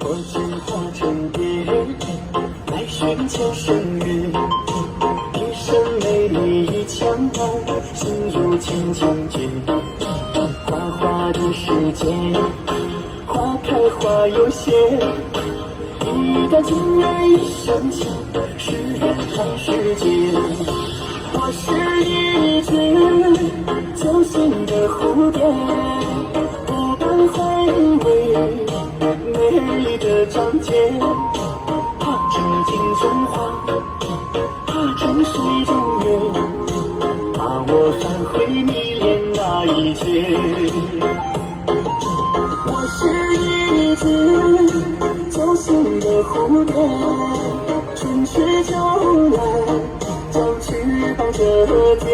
我见花成蝶，来寻求声乐。一生美丽一腔淡，心如清江绝。花花的世界，花开花有谢。一旦情人一生情，是人看世界。我是一只揪心的蝴蝶，不敢回味美丽的章节。怕成镜中花，怕成水中月，怕我反悔迷恋那一切。我是一只揪心的蝴蝶，春去秋来，将翅膀折叠。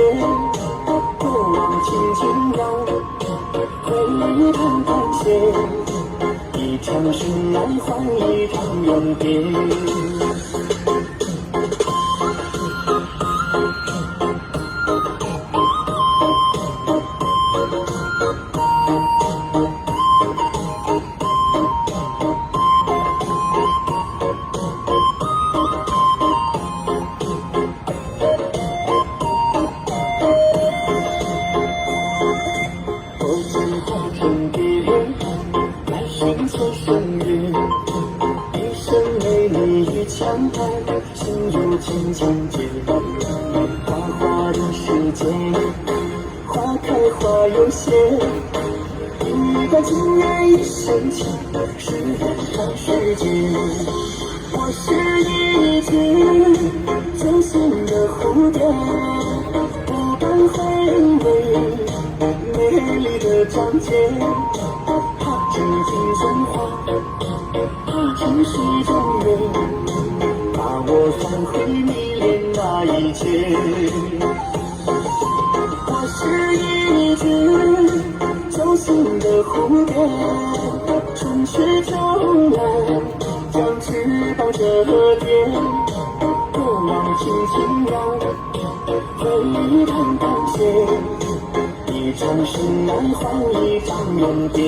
过往轻轻绕，回看感谢，一场深爱换一场永别。寻求声乐，一生美丽与强悍，心如清江绝。花花的世界，花开花有谢。一旦情人一生情，是人看世界。我是一只揪心的蝴蝶，不敢回味美丽的章节。怕成镜中花，怕成水中月，怕我反悔迷恋那一切。我是一只揪心的蝴蝶，春去秋来，将翅膀折叠。过往轻轻绕，回看感谢，一场深爱换一场永别。